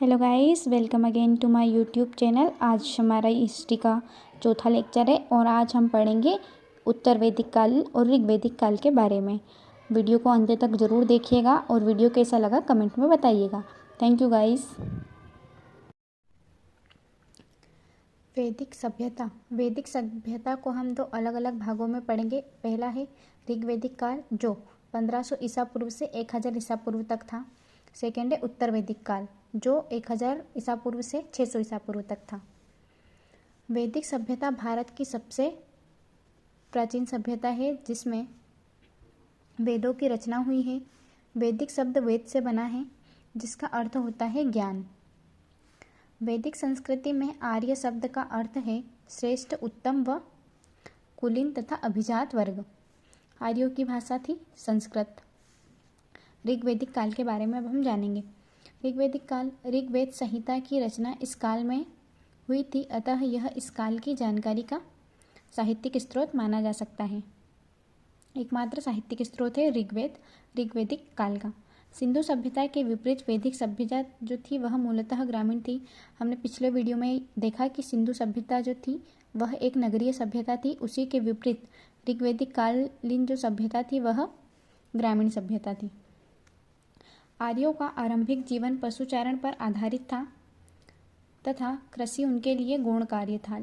Hello guys, welcome again to my YouTube channel. आज हमारा history का चौथा लेक्चर है और आज हम पढ़ेंगे उत्तर वैदिक काल और ऋग वैदिक काल के बारे में। वीडियो को अंत तक ज़रूर देखिएगा और वीडियो कैसा लगा कमेंट में बताइएगा। Thank you guys. वैदिक सभ्यता को हम दो अलग अलग भागों में पढ़ेंगे। पहला है ऋग वैदिक काल जो 1500 ईसा पूर्व से 1000 ईसा पूर्व तक था। सेकेंड है उत्तर वैदिक काल जो 1000 ईसा पूर्व से 600 ईसा पूर्व तक था। वैदिक सभ्यता भारत की सबसे प्राचीन सभ्यता है जिसमें वेदों की रचना हुई है। वैदिक शब्द वेद से बना है जिसका अर्थ होता है ज्ञान। वैदिक संस्कृति में आर्य शब्द का अर्थ है श्रेष्ठ, उत्तम व कुलीन तथा अभिजात वर्ग। आर्यों की भाषा थी संस्कृत। ऋग्वैदिक काल के बारे में अब हम जानेंगे। ऋग्वैदिक काल, ऋग्वेद संहिता की रचना इस काल में हुई थी, अतः यह इस काल की जानकारी का साहित्यिक स्रोत माना जा सकता है। एकमात्र साहित्यिक स्रोत है ऋग्वेद ऋग्वैदिक काल का। सिंधु सभ्यता के विपरीत वैदिक सभ्यता जो थी वह मूलतः ग्रामीण थी। हमने पिछले वीडियो में देखा कि सिंधु सभ्यता जो थी वह एक नगरीय सभ्यता थी। उसी के विपरीत ऋग्वैदिक कालीन जो सभ्यता थी वह ग्रामीण सभ्यता थी। आर्यों का आरंभिक जीवन पशुचारण पर आधारित था तथा कृषि उनके लिए गौण कार्य था।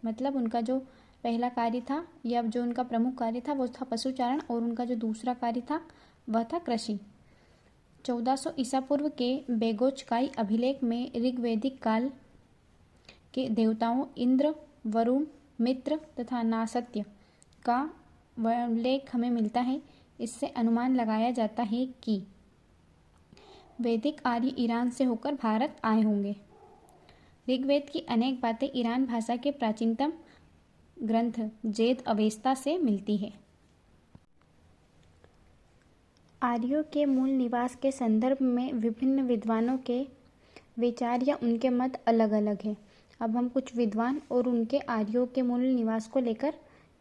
मतलब उनका जो पहला कार्य था या जो उनका प्रमुख कार्य था वो था पशुचारण और उनका जो दूसरा कार्य था वह था कृषि। 1400 ईसा पूर्व के बेगोचकाई अभिलेख में ऋग्वैदिक काल के देवताओं इंद्र, वरुण, मित्र तथा नासत्य का उल्लेख हमें मिलता है। इससे अनुमान लगाया जाता है कि वैदिक आर्य ईरान से होकर भारत आए होंगे। ऋग्वेद की अनेक बातें ईरान भाषा के प्राचीनतम ग्रंथ वेद अवेस्ता से मिलती है। आर्यों के मूल निवास के संदर्भ में विभिन्न विद्वानों के विचार या उनके मत अलग अलग हैं। अब हम कुछ विद्वान और उनके आर्यों के मूल निवास को लेकर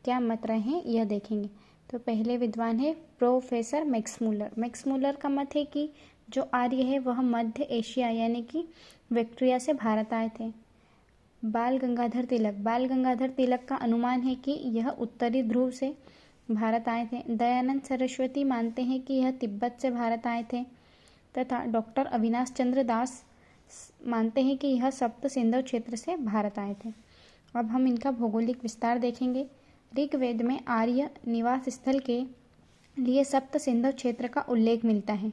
क्या मत रहे हैं यह देखेंगे। तो पहले विद्वान है प्रोफेसर मैक्समूलर। मैक्समूलर का मत है कि जो आर्य है वह मध्य एशिया यानी कि बैक्ट्रिया से भारत आए थे। बाल गंगाधर तिलक का अनुमान है कि यह उत्तरी ध्रुव से भारत आए थे। दयानंद सरस्वती मानते हैं कि यह तिब्बत से भारत आए थे तथा डॉक्टर अविनाश चंद्र दास मानते हैं कि यह सप्त सिंधु क्षेत्र से भारत आए थे। अब हम इनका भौगोलिक विस्तार देखेंगे। ऋग्वेद में आर्य निवास स्थल के लिए सप्त सिंधु क्षेत्र का उल्लेख मिलता है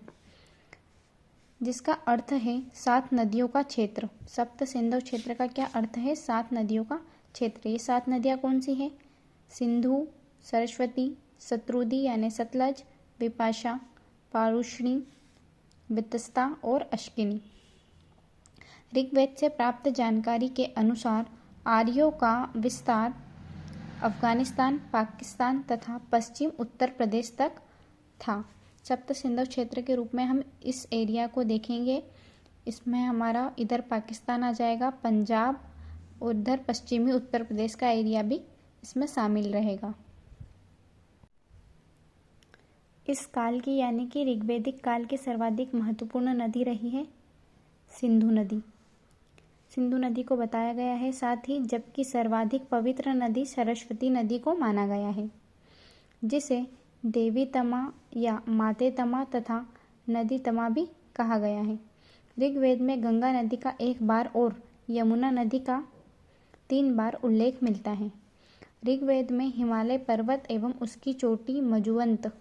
जिसका अर्थ है 7 नदियों का क्षेत्र। सप्त सिंधु क्षेत्र का क्या अर्थ है? 7 नदियों का क्षेत्र। ये 7 नदियाँ कौन सी हैं? सिंधु, सरस्वती, शत्रुदी यानी सतलज, विपाशा, पारुष्णी, वितस्ता और अश्किनी। ऋग्वेद से प्राप्त जानकारी के अनुसार आर्यों का विस्तार अफगानिस्तान, पाकिस्तान तथा पश्चिम उत्तर प्रदेश तक था। सप्त सिंधु क्षेत्र के रूप में हम इस एरिया को देखेंगे। इसमें हमारा इधर पाकिस्तान आ जाएगा, पंजाब और इधर पश्चिमी उत्तर प्रदेश का एरिया भी इसमें शामिल रहेगा। इस काल की यानी कि ऋग्वैदिक काल की सर्वाधिक महत्वपूर्ण नदी रही है सिंधु नदी। सिंधु नदी को बताया गया है, साथ ही जबकि सर्वाधिक पवित्र नदी सरस्वती नदी को माना गया है जिसे देवी तमा या माते तमा तथा नदी तमा भी कहा गया है। ऋग्वेद में गंगा नदी का 1 बार और यमुना नदी का 3 बार उल्लेख मिलता है। ऋग्वेद में हिमालय पर्वत एवं उसकी चोटी मजुवंत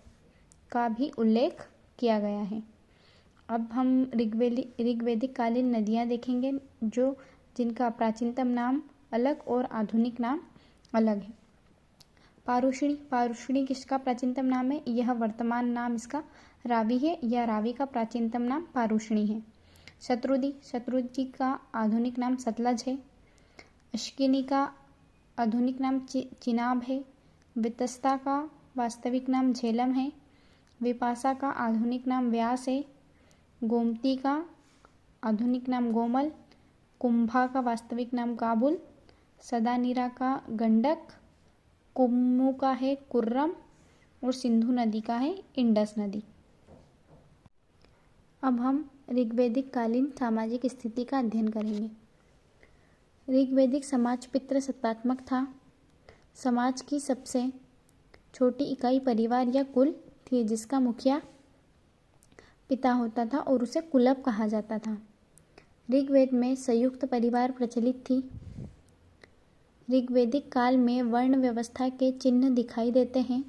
का भी उल्लेख किया गया है। अब हम ऋग्वैदिक कालीन नदियाँ देखेंगे जिनका प्राचीनतम नाम अलग और आधुनिक नाम अलग है। पारुष्णी किसका प्राचीनतम नाम है? यह वर्तमान नाम इसका रावी है या रावी का प्राचीनतम नाम पारुष्णी है। शत्रुदी का आधुनिक नाम सतलज है। अश्किनी का आधुनिक नाम चिनाब है। वितस्ता का वास्तविक नाम झेलम है। विपाशा का आधुनिक नाम व्यास है। गोमती का आधुनिक नाम गोमल। कुंभा का वास्तविक नाम काबुल। सदानीरा का गंडक। कुम्मू का है कुर्रम और सिंधु नदी का है इंडस नदी। अब हम ऋग्वैदिक कालीन सामाजिक स्थिति का अध्ययन करेंगे। ऋग्वैदिक समाज पितृसत्तात्मक था। समाज की सबसे छोटी इकाई परिवार या कुल थी, जिसका मुखिया पिता होता था और उसे कुलप कहा जाता था। ऋग्वेद में संयुक्त परिवार प्रचलित थी। ऋग्वैदिक काल में वर्ण व्यवस्था के चिन्ह दिखाई देते हैं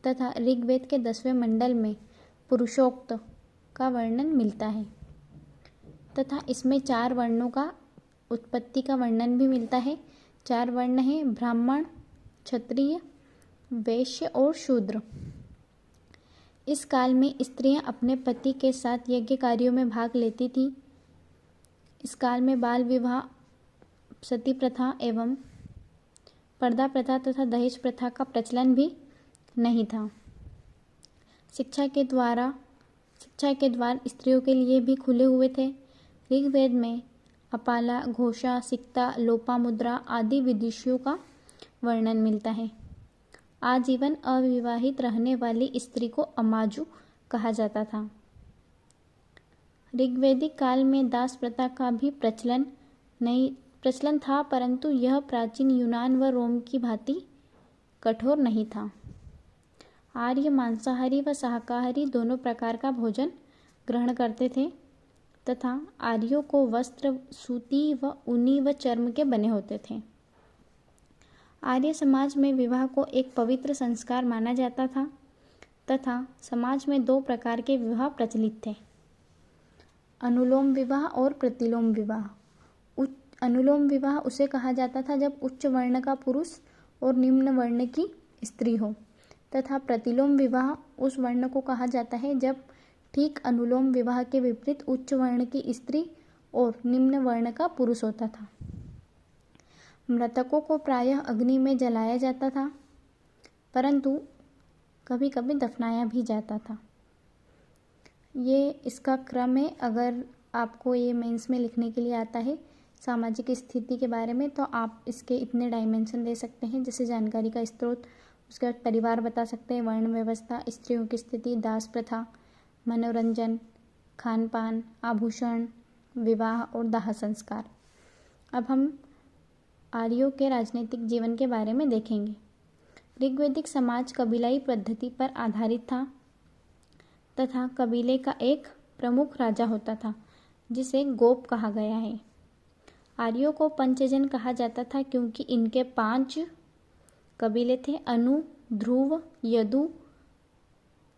तथा ऋग्वेद के 10वें मंडल में पुरुषोक्त का वर्णन मिलता है तथा इसमें 4 वर्णों का उत्पत्ति का वर्णन भी मिलता है। 4 वर्ण हैं ब्राह्मण, क्षत्रिय, वैश्य और शूद्र। इस काल में स्त्रियां अपने पति के साथ यज्ञ कार्यों में भाग लेती थीं। इस काल में बाल विवाह, सती प्रथा एवं पर्दा प्रथा तथा दहेज प्रथा का प्रचलन भी नहीं था। शिक्षा के द्वार स्त्रियों के लिए भी खुले हुए थे। ऋग्वेद में अपाला, घोषा, सिक्ता, लोपामुद्रा आदि विदुषियों का वर्णन मिलता है। आजीवन अविवाहित रहने वाली स्त्री को अमाजु कहा जाता था। ऋग्वैदिक काल में दास प्रथा का भी प्रचलन था, परंतु यह प्राचीन यूनान व रोम की भांति कठोर नहीं था। आर्य मांसाहारी व शाकाहारी दोनों प्रकार का भोजन ग्रहण करते थे तथा आर्यों को वस्त्र सूती व ऊनी व चर्म के बने होते थे। आर्य समाज में विवाह को एक पवित्र संस्कार माना जाता था तथा समाज में 2 प्रकार के विवाह प्रचलित थे, अनुलोम विवाह और प्रतिलोम विवाह। अनुलोम विवाह उसे कहा जाता था जब उच्च वर्ण का पुरुष और निम्न वर्ण की स्त्री हो तथा प्रतिलोम विवाह उस वर्ण को कहा जाता है जब ठीक अनुलोम विवाह के विपरीत उच्च वर्ण की स्त्री और निम्न वर्ण का पुरुष होता था। मृतकों को प्रायः अग्नि में जलाया जाता था, परंतु कभी कभी दफनाया भी जाता था। ये इसका क्रम है। अगर आपको ये मेंस में लिखने के लिए आता है सामाजिक स्थिति के बारे में, तो आप इसके इतने डायमेंशन दे सकते हैं, जैसे जानकारी का स्रोत, उसके बाद परिवार बता सकते हैं, वर्ण व्यवस्था, स्त्रियों की स्थिति, दास प्रथा, मनोरंजन, खान पान, आभूषण, विवाह और दाह संस्कार। अब हम आर्यों के राजनीतिक जीवन के बारे में देखेंगे। ऋग्वैदिक समाज कबीलाई पद्धति पर आधारित था तथा कबीले का एक प्रमुख राजा होता था जिसे गोप कहा गया है। आर्यों को पंचजन कहा जाता था क्योंकि इनके 5 कबीले थे, अनु, ध्रुव, यदु,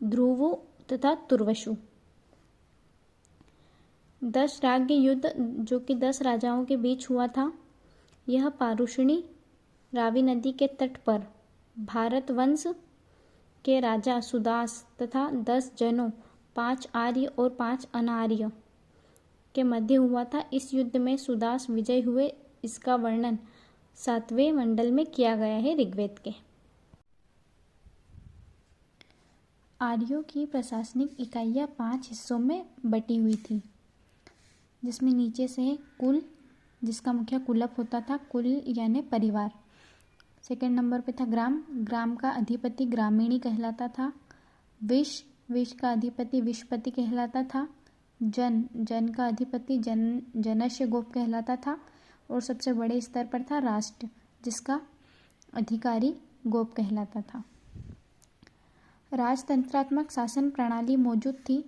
ध्रुवु तथा तुर्वशु। 10 राज्य युद्ध जो कि 10 राजाओं के बीच हुआ था, यह पारुषणी रावी नदी के तट पर भारत वंश के राजा सुदास तथा 10 जनों, 5 आर्य और 5 अनार्य के मध्य हुआ था। इस युद्ध में सुदास विजय हुए। इसका वर्णन 7वें मंडल में किया गया है ऋग्वेद के। आर्यों की प्रशासनिक इकाइयाँ 5 हिस्सों में बटी हुई थी, जिसमें नीचे से कुल, जिसका मुखिया कुलप होता था, कुल यानी परिवार। सेकंड नंबर पे था ग्राम, ग्राम का अधिपति ग्रामीणी कहलाता था। विष, विष का अधिपति विषपति कहलाता था। जन, जन का अधिपति जनस्य गोप कहलाता था। और सबसे बड़े स्तर पर था राष्ट्र, जिसका अधिकारी गोप कहलाता था। राजतंत्रात्मक शासन प्रणाली मौजूद थी,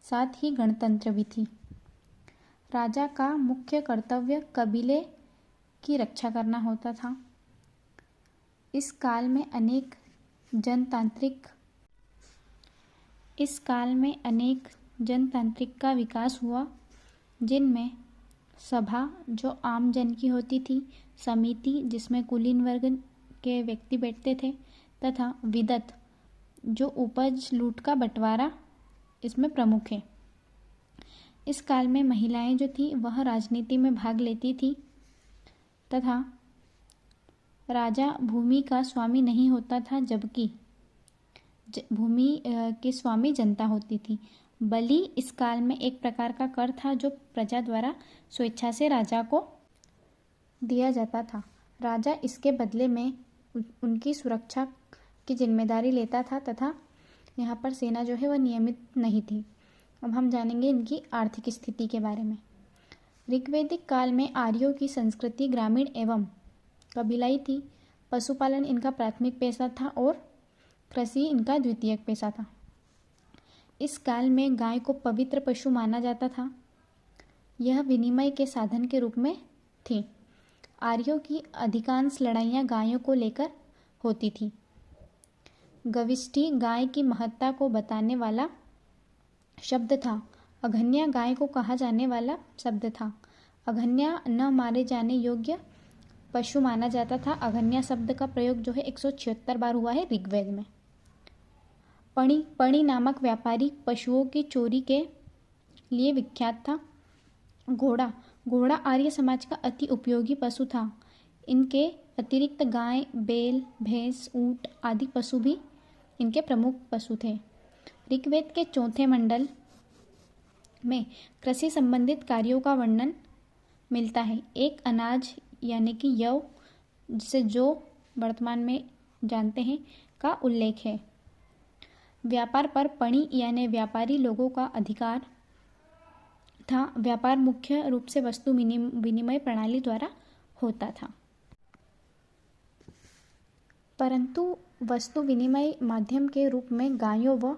साथ ही गणतंत्र भी थी। राजा का मुख्य कर्तव्य कबीले की रक्षा करना होता था। इस काल में अनेक जनतांत्रिक का विकास हुआ, जिनमें सभा जो आम जन की होती थी, समिति जिसमें कुलीन वर्ग के व्यक्ति बैठते थे, तथा विदत जो उपज लूट का बंटवारा इसमें प्रमुख है। इस काल में महिलाएं जो थी वह राजनीति में भाग लेती थी तथा राजा भूमि का स्वामी नहीं होता था, जबकि भूमि की स्वामी जनता होती थी। बलि इस काल में एक प्रकार का कर था जो प्रजा द्वारा स्वेच्छा से राजा को दिया जाता था। राजा इसके बदले में उनकी सुरक्षा की जिम्मेदारी लेता था तथा यहाँ पर सेना जो है वह नियमित नहीं थी। अब हम जानेंगे इनकी आर्थिक स्थिति के बारे में। ऋग्वैदिक काल में आर्यों की संस्कृति ग्रामीण एवं कबीलाई थी। पशुपालन इनका प्राथमिक पेशा था और कृषि इनका द्वितीयक पेशा था। इस काल में गाय को पवित्र पशु माना जाता था। यह विनिमय के साधन के रूप में थी। आर्यों की अधिकांश लड़ाइयाँ गायों को लेकर होती थी। गविष्ठी गाय की महत्ता को बताने वाला शब्द था। अघन्या गाय को कहा जाने वाला शब्द था। अघन्या न मारे जाने योग्य पशु माना जाता था। अघन्या शब्द का प्रयोग जो है 176 बार हुआ है ऋग्वेद में। पणी नामक व्यापारी पशुओं की चोरी के लिए विख्यात था। घोड़ा आर्य समाज का अति उपयोगी पशु था। इनके अतिरिक्त गाय, बैल, भैंस, ऊंट आदि पशु भी इनके प्रमुख पशु थे। ऋग्वेद के चौथे मंडल में कृषि संबंधित कार्यों का वर्णन मिलता है। एक अनाज यानी कि यव, जिसे जो वर्तमान में जानते हैं, का उल्लेख है। व्यापार पर पणी यानी व्यापारी लोगों का अधिकार था। व्यापार मुख्य रूप से वस्तु विनिमय प्रणाली द्वारा होता था, परंतु वस्तु विनिमय माध्यम के रूप में गायों व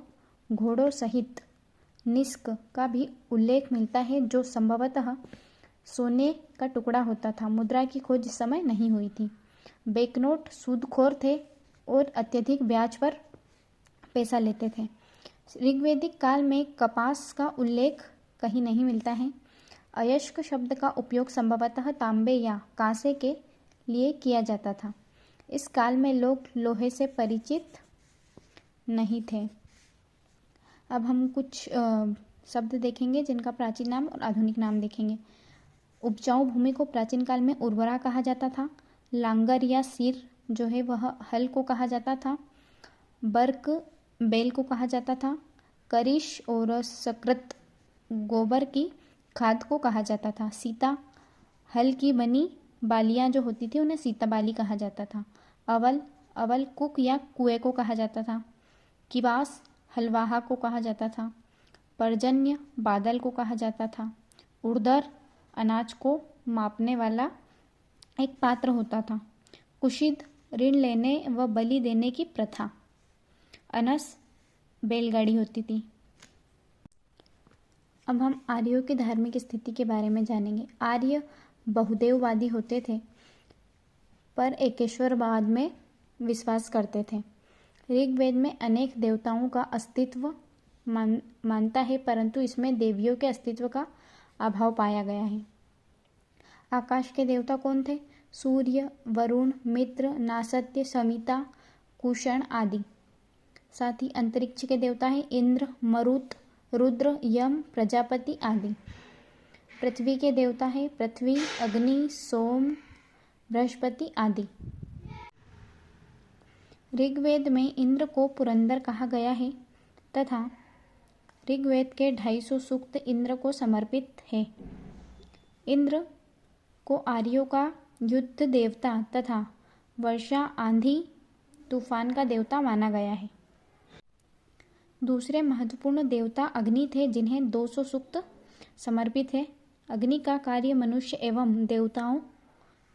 घोड़ों सहित निष्क का भी उल्लेख मिलता है, जो संभवतः सोने का टुकड़ा होता था। मुद्रा की खोज इस समय नहीं हुई थी। बैंकनोट सूदखोर थे और अत्यधिक ब्याज पर पैसा लेते थे। ऋग्वैदिक काल में कपास का उल्लेख कहीं नहीं मिलता है। अयस्क शब्द का उपयोग संभवतः तांबे या कांसे के लिए किया जाता था। इस काल में लोग लोहे से परिचित नहीं थे। अब हम कुछ शब्द देखेंगे जिनका प्राचीन नाम और आधुनिक नाम देखेंगे। उपजाऊ भूमि को प्राचीन काल में उर्वरा कहा जाता था। लांगर या सिर जो है वह हल को कहा जाता था। बर्क बैल को कहा जाता था। करिश और सकृत गोबर की खाद को कहा जाता था। सीता हल की बनी बालियां जो होती थी उन्हें सीता बाली कहा जाता था। अवल कुक या कुएं को कहा जाता था। किवास हलवाहा को कहा जाता था। पर्जन्य बादल को कहा जाता था। उर्दर अनाज को मापने वाला एक पात्र होता था। कुशिद ऋण लेने व बलि देने की प्रथा। अनस बैलगाड़ी होती थी। अब हम आर्यों की धार्मिक स्थिति के बारे में जानेंगे। आर्य बहुदेववादी होते थे पर एकेश्वरवाद में विश्वास करते थे। ऋग्वेद में अनेक देवताओं का अस्तित्व मानता है, परंतु इसमें देवियों के अस्तित्व का अभाव पाया गया है। आकाश के देवता कौन थे? सूर्य, वरुण, मित्र, नासत्य, समिता, कुषण आदि। साथ ही अंतरिक्ष के देवता हैं इंद्र, मरुत, रुद्र, यम, प्रजापति आदि। पृथ्वी के देवता हैं पृथ्वी, अग्नि, सोम, बृहस्पति आदि। ऋग्वेद में इंद्र को पुरंदर कहा गया है तथा ऋग्वेद के 250 सूक्त इंद्र को समर्पित है। इंद्र को आर्यों का युद्ध देवता तथा वर्षा, आंधी, तूफान का देवता माना गया है। दूसरे महत्वपूर्ण देवता अग्नि थे, जिन्हें 200 सूक्त समर्पित है। अग्नि का कार्य मनुष्य एवं देवताओं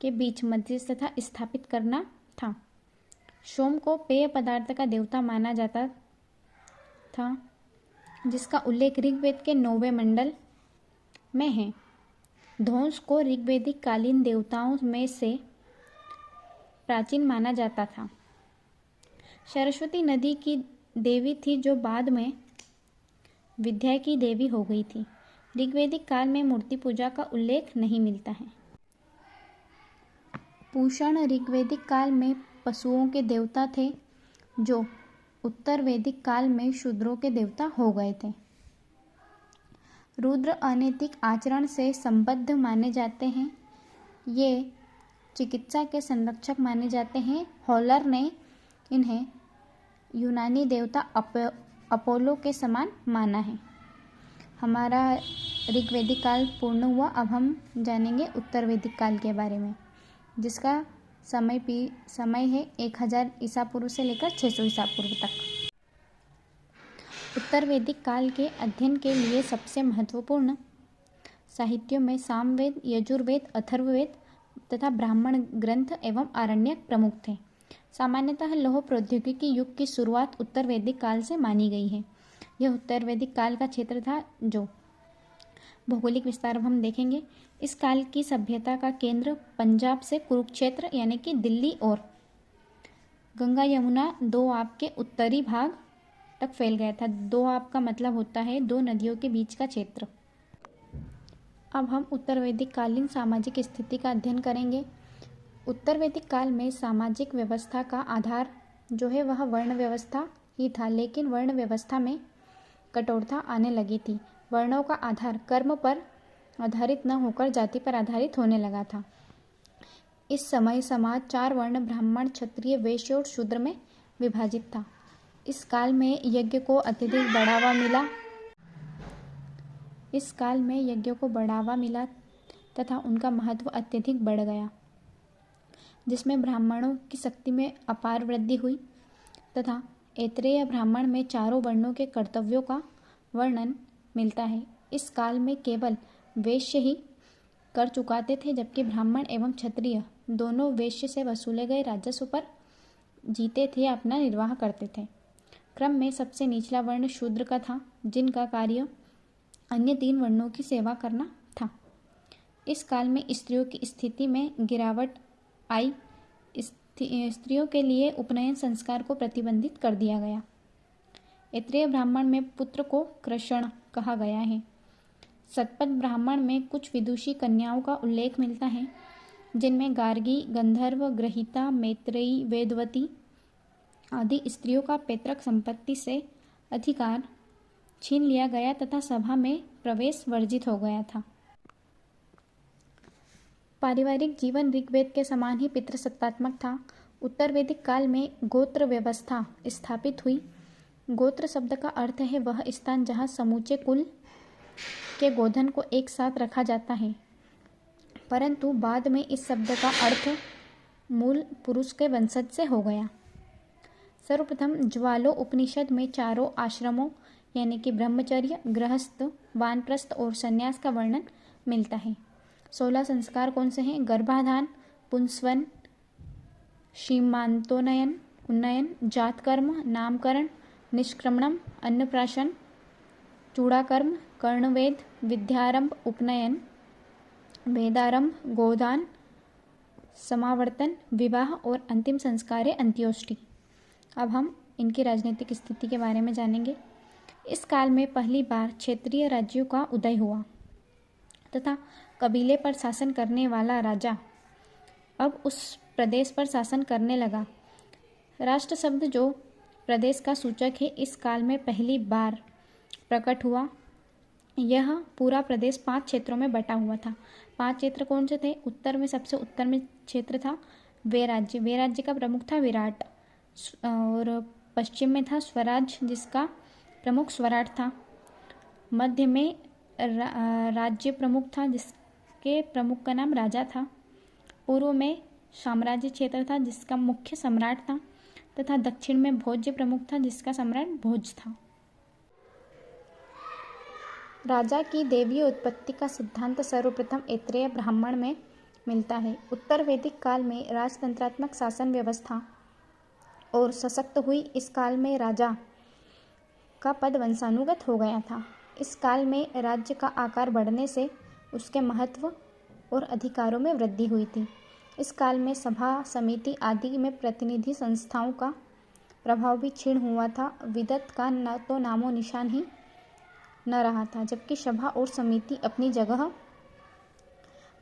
के बीच मध्यस्थता स्थापित करना था। सोम को पेय पदार्थ का देवता माना जाता था, जिसका उल्लेख ऋग्वेद के 9वें मंडल में है। ध्वंस को ऋग्वैदिक कालीन देवताओं में से प्राचीन माना जाता था। सरस्वती नदी की देवी थी, जो बाद में विद्या की देवी हो गई थी। ऋग्वैदिक काल में मूर्ति पूजा का उल्लेख नहीं मिलता है। पूषण ऋग्वैदिक काल में पशुओं के देवता थे, जो उत्तर वैदिक काल में शूद्रों के देवता हो गए थे। रुद्र अनैतिक आचरण से संबद्ध माने जाते हैं। ये चिकित्सा के संरक्षक माने जाते हैं। हॉलर ने इन्हें यूनानी देवता अपोलो के समान माना है। हमारा ऋग्वैदिक काल पूर्ण हुआ। अब हम जानेंगे उत्तर वैदिक काल के बारे में, जिसका समय है 1000 ईसा पूर्व से लेकर 600 ईसा पूर्व तक। उत्तर वैदिक काल के अध्ययन के लिए सबसे महत्वपूर्ण साहित्यों में सामवेद, यजुर्वेद, अथर्ववेद तथा ब्राह्मण ग्रंथ एवं आरण्यक प्रमुख थे। सामान्यतः लौह प्रौद्योगिकी युग की शुरुआत उत्तर वैदिक काल से मानी गई है। यह उत्तर वैदिक काल का क्षेत्र था जो भौगोलिक विस्तार हम देखेंगे। इस काल की सभ्यता का केंद्र पंजाब से कुरुक्षेत्र यानी कि दिल्ली और गंगा यमुना दोआब के उत्तरी भाग तक फैल गया था। दोआब का मतलब होता है दो नदियों के बीच का क्षेत्र। अब हम उत्तर वैदिक कालीन सामाजिक स्थिति का अध्ययन करेंगे। उत्तर वैदिक काल में सामाजिक व्यवस्था का आधार जो है वह वर्ण व्यवस्था ही था, लेकिन वर्ण व्यवस्था में कठोरता आने लगी थी। वर्णों का आधार कर्म पर आधारित न होकर जाति पर आधारित होने लगा था। इस समय समाज 4 वर्ण ब्राह्मण, क्षत्रिय, वैश्य और शूद्र में विभाजित था। इस काल में यज्ञ को अत्यधिक बढ़ावा मिला तथा उनका महत्व अत्यधिक बढ़ गया, जिसमें ब्राह्मणों की शक्ति में अपार वृद्धि हुई तथा ऐत्रेय ब्राह्मण में चारों वर्णों के कर्तव्यों का वर्णन मिलता है। इस काल में केवल वैश्य ही कर चुकाते थे, जबकि ब्राह्मण एवं क्षत्रिय दोनों वैश्य से वसूले गए राजस्व पर जीते थे, अपना निर्वाह करते थे। क्रम में सबसे निचला वर्ण शूद्र का था, जिनका कार्य अन्य 3 वर्णों की सेवा करना था। इस काल में स्त्रियों की स्थिति में गिरावट आई। स्त्रियों के लिए उपनयन संस्कार को प्रतिबंधित कर दिया गया। ऐत्रेय ब्राह्मण में पुत्र को कृषण कहा गया है। शतपथ ब्राह्मण में कुछ विदुषी कन्याओं का उल्लेख मिलता है, जिनमें गार्गी, गंधर्व, ग्रहीता, मैत्रेयी, वेदवती आदि स्त्रियों का पैतृक संपत्ति से अधिकार छीन लिया गया तथा सभा में प्रवेश वर्जित हो गया था। पारिवारिक जीवन ऋग्वेद के समान ही पितृसत्तात्मक था। उत्तर वैदिक काल में गोत्र व्यवस्था स्थापित हुई। गोत्र शब्द का अर्थ है वह स्थान जहाँ समूचे कुल के गोधन को एक साथ रखा जाता है, परंतु बाद में इस शब्द का अर्थ मूल पुरुष के वंशज से हो गया। सर्वप्रथम ज्वालो उपनिषद में चारों आश्रमों यानी कि ब्रह्मचर्य, गृहस्थ, वानप्रस्थ और संन्यास का वर्णन मिलता है। 16 संस्कार कौन से हैं? गर्भाधान, पुंसवन, सीमांतोन्नयन, उन्नयन, जातकर्म, नामकरण, निष्क्रमणम, अन्नप्राशन, चूड़ाकर्म, कर्णवेद, विद्यारंभ, उपनयन, वेदारंभ, गोदान, समावर्तन, विवाह और अंतिम संस्कार है अंत्योष्टि। अब हम इनकी राजनीतिक स्थिति के बारे में जानेंगे। इस काल में पहली बार क्षेत्रीय राज्यों का उदय हुआ तथा कबीले पर शासन करने वाला राजा अब उस प्रदेश पर शासन करने लगा। राष्ट्र शब्द जो प्रदेश का सूचक है, इस काल में पहली बार प्रकट हुआ। यह पूरा प्रदेश 5 क्षेत्रों में बटा हुआ था। 5 क्षेत्र कौन से थे? उत्तर में सबसे उत्तर में क्षेत्र था वे राज्य का प्रमुख था विराट, और पश्चिम में था स्वराज जिसका प्रमुख स्वराट था। मध्य में राज्य प्रमुख था जिसके प्रमुख का नाम राजा था। पूर्व में साम्राज्य क्षेत्र था जिसका मुख्य सम्राट था तथा दक्षिण में भोज्य प्रमुख था जिसका सम्राट भोज था। राजा की देवीय उत्पत्ति का सिद्धांत सर्वप्रथम ऐत्रेय ब्राह्मण में मिलता है। उत्तर वैदिक काल में राजतंत्रात्मक शासन व्यवस्था और सशक्त हुई। इस काल में राजा का पद वंशानुगत हो गया था। इस काल में राज्य का आकार बढ़ने से उसके महत्व और अधिकारों में वृद्धि हुई थी। इस काल में सभा, समिति आदि में प्रतिनिधि संस्थाओं का प्रभाव भी क्षीण हुआ था। विदत का न तो नामो निशान ही न रहा था, जबकि सभा और समिति अपनी जगह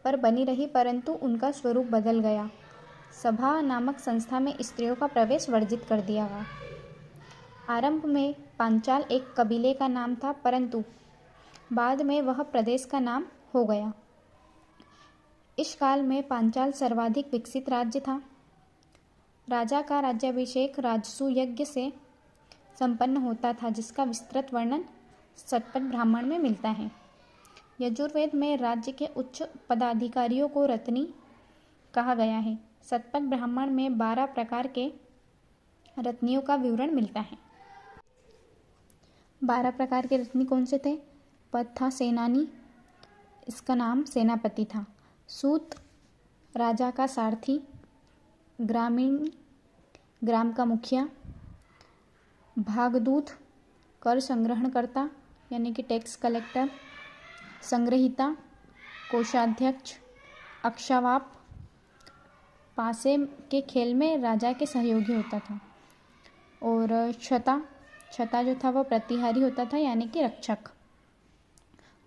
पर बनी रही, परंतु उनका स्वरूप बदल गया। सभा नामक संस्था में स्त्रियों का प्रवेश वर्जित कर दिया गया। आरंभ में पांचाल एक कबीले का नाम था, परंतु बाद में वह प्रदेश का नाम हो गया। इस काल में पांचाल सर्वाधिक विकसित राज्य था। राजा का राज्याभिषेक राजसू यज्ञ से संपन्न होता था, जिसका विस्तृत वर्णन शतपथ ब्राह्मण में मिलता है। यजुर्वेद में राज्य के उच्च पदाधिकारियों को रत्नी कहा गया है। शतपथ ब्राह्मण में 12 प्रकार के रत्नियों का विवरण मिलता है। 12 प्रकार के रत्नी कौन से थे? पद था सेनानी, इसका नाम सेनापति था। सूत राजा का सारथी, ग्रामीण ग्राम का मुखिया, भागदूत कर संग्रहणकर्ता यानी कि टैक्स कलेक्टर, संग्रहिता कोषाध्यक्ष, अक्षावाप पासे के खेल में राजा के सहयोगी होता था। और छता जो था वो प्रतिहारी होता था यानी कि रक्षक।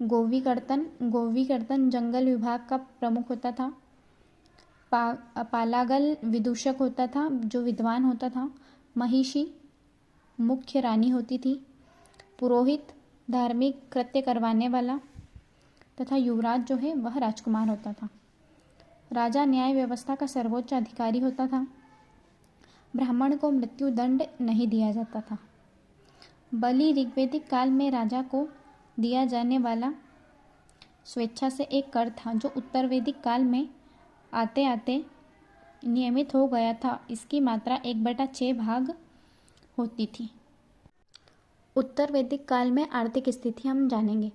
गोवीकर्तन जंगल विभाग का प्रमुख होता था। पालागल विदूषक होता था जो विद्वान होता था। महिषी मुख्य रानी होती थी। पुरोहित धार्मिक कृत्य करवाने वाला तथा युवराज जो है वह राजकुमार होता था। राजा न्याय व्यवस्था का सर्वोच्च अधिकारी होता था। ब्राह्मण को मृत्यु दंड नहीं दिया जाता था। बलि ऋग्वेदिक काल में राजा को दिया जाने वाला स्वेच्छा से एक कर था जो उत्तर वैदिक काल में आते आते नियमित हो गया था। इसकी मात्रा 1/6 भाग होती थी। उत्तर वैदिक काल में आर्थिक स्थिति हम जानेंगे।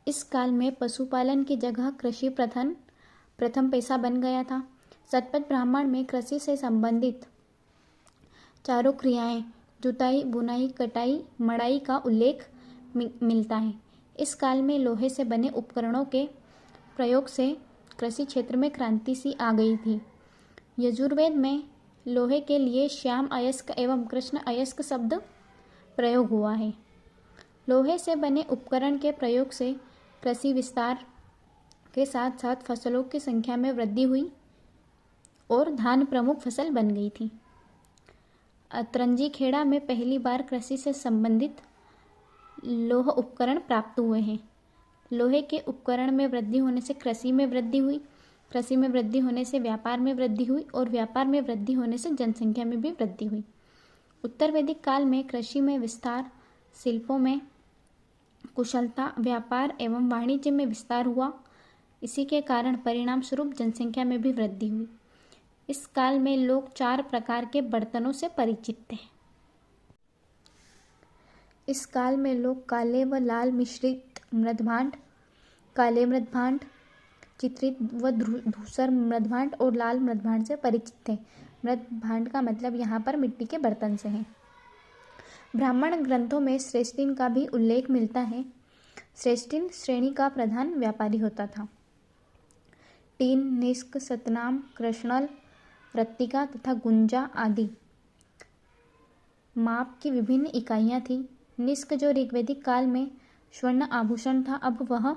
इस काल में पशुपालन की जगह कृषि प्रथम पेशा बन गया था। शतपथ ब्राह्मण में कृषि से संबंधित चारों क्रियाएं जुताई, बुनाई, कटाई, मड़ाई का उल्लेख मिलता है। इस काल में लोहे से बने उपकरणों के प्रयोग से कृषि क्षेत्र में क्रांति सी आ गई थी। यजुर्वेद में लोहे के लिए श्याम अयस्क एवं कृष्ण अयस्क शब्द प्रयोग हुआ है। लोहे से बने उपकरण के प्रयोग से कृषि विस्तार के साथ साथ फसलों की संख्या में वृद्धि हुई और धान प्रमुख फसल बन गई थी। अतरंजी खेड़ा में पहली बार कृषि से संबंधित लोह उपकरण प्राप्त हुए हैं। लोहे के उपकरण में वृद्धि होने से कृषि में वृद्धि हुई, कृषि में वृद्धि होने से व्यापार में वृद्धि हुई और व्यापार में वृद्धि होने से जनसंख्या में भी वृद्धि हुई। उत्तर वैदिक काल में कृषि में विस्तार, शिल्पों में कुशलता, व्यापार एवं वाणिज्य में विस्तार हुआ। इसी के कारण परिणाम स्वरूप जनसंख्या में भी वृद्धि हुई। इस काल में लोग 4 प्रकार के बर्तनों से परिचित थे। इस काल में लोग काले व लाल मिश्रित मृदभांड, काले मृदभांड, चित्रित व धूसर मृदभांड और लाल मृदभांड से परिचित थे। मृदभांड का मतलब यहाँ पर मिट्टी के बर्तन से है। ब्राह्मण ग्रंथों में श्रेष्ठिन का भी उल्लेख मिलता है। श्रेष्ठिन श्रेणी का प्रधान व्यापारी होता था। टीन, निष्क, सतनाम, कृष्णल, रत्तिका तथा गुंजा आदि माप की विभिन्न इकाइयाँ थीं। निष्क जो ऋग्वैदिक काल में स्वर्ण आभूषण था, अब वह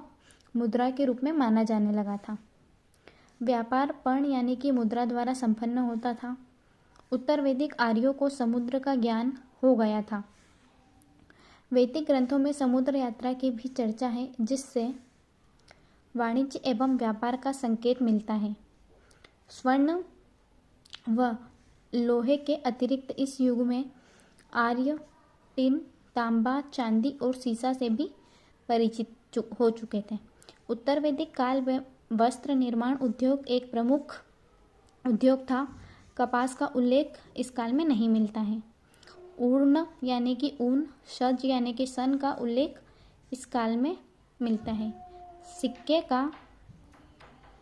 मुद्रा के रूप में माना जाने लगा था। व्यापार पर्ण यानी कि मुद्रा द्वारा संपन्न होता था। उत्तर वैदिक आर्यों को समुद्र का ज्ञान हो गया था। वैदिक ग्रंथों में समुद्र यात्रा की भी चर्चा है, जिससे वाणिज्य एवं व्यापार का संकेत मिलता है। स्वर्ण व लोहे के अतिरिक्त इस युग में आर्य टिन, तांबा, चांदी और सीसा से भी परिचित हो चुके थे। उत्तर वैदिक काल में वस्त्र निर्माण उद्योग एक प्रमुख उद्योग था। कपास का उल्लेख इस काल में नहीं मिलता है। ऊर्ण यानी कि ऊन, शज यानी कि सन का उल्लेख इस काल में मिलता है। सिक्के का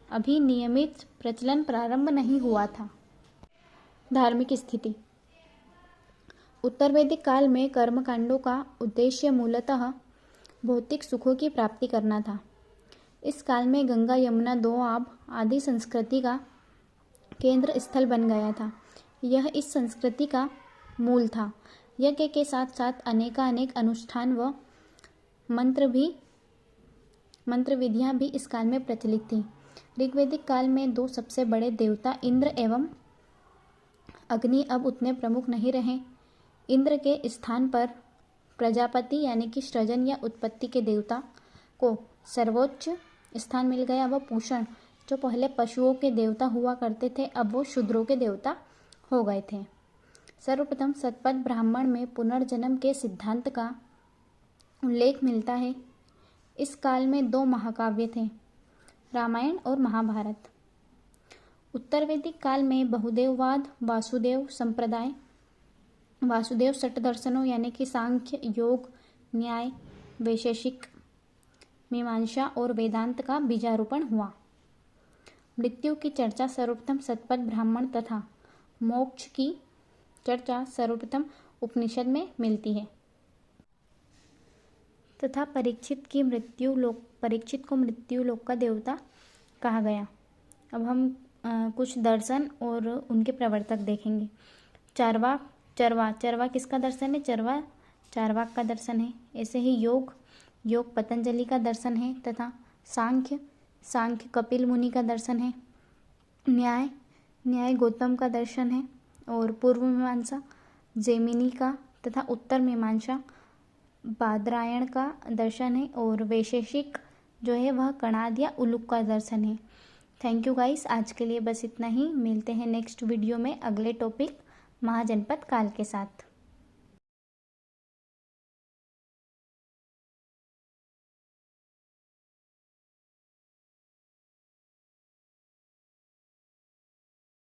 अभी नियमित प्रचलन प्रारंभ नहीं हुआ था। धार्मिक स्थिति। उत्तर वैदिक काल में कर्मकांडों का उद्देश्य मूलतः भौतिक सुखों की प्राप्ति करना था। इस काल में गंगा, यमुना, दोआब आदि संस्कृति का केंद्र स्थल बन गया था। यह इस संस्कृति का मूल था। यज्ञ के साथ साथ अनेकानेक अनुष्ठान व मंत्र विधियाँ भी इस काल में प्रचलित थीं। ऋग्वैदिक काल में 2 सबसे बड़े देवता इंद्र एवं अग्नि अब उतने प्रमुख नहीं रहे। इंद्र के स्थान पर प्रजापति यानी कि सृजन या उत्पत्ति के देवता को सर्वोच्च स्थान मिल गया। वह पूषण जो पहले पशुओं के देवता हुआ करते थे, अब वो शूद्रों के देवता हो गए थे। सर्वप्रथम शतपथ ब्राह्मण में पुनर्जन्म के सिद्धांत का उल्लेख मिलता है। इस काल में 2 महाकाव्य थे, रामायण और महाभारत। उत्तर वैदिक काल में बहुदेववाद, वासुदेव संप्रदाय, वासुदेव षट दर्शनों यानी कि सांख्य, योग, न्याय, वैशेषिक, मीमांसा और वेदांत का बीजारोपण हुआ। मृत्यु की चर्चा सर्वप्रथम शतपथ ब्राह्मण तथा मोक्ष की चर्चा सर्वप्रथम उपनिषद में मिलती है। तथा परीक्षित को मृत्यु लोक का देवता कहा गया। अब हम कुछ दर्शन और उनके प्रवर्तक देखेंगे। चरवा किसका दर्शन है? चरवा चार्वाक का दर्शन है। ऐसे ही योग पतंजलि का दर्शन है तथा सांख्य कपिल मुनि का दर्शन है। न्याय गौतम का दर्शन है और पूर्व मीमांसा जैमिनी का तथा उत्तर मीमांसा बादरायण का दर्शन है और वैशेषिक जो है वह कणाद या उलूक का दर्शन है। थैंक यू गाइस, आज के लिए बस इतना ही। मिलते हैं नेक्स्ट वीडियो में अगले टॉपिक महाजनपद काल के साथ।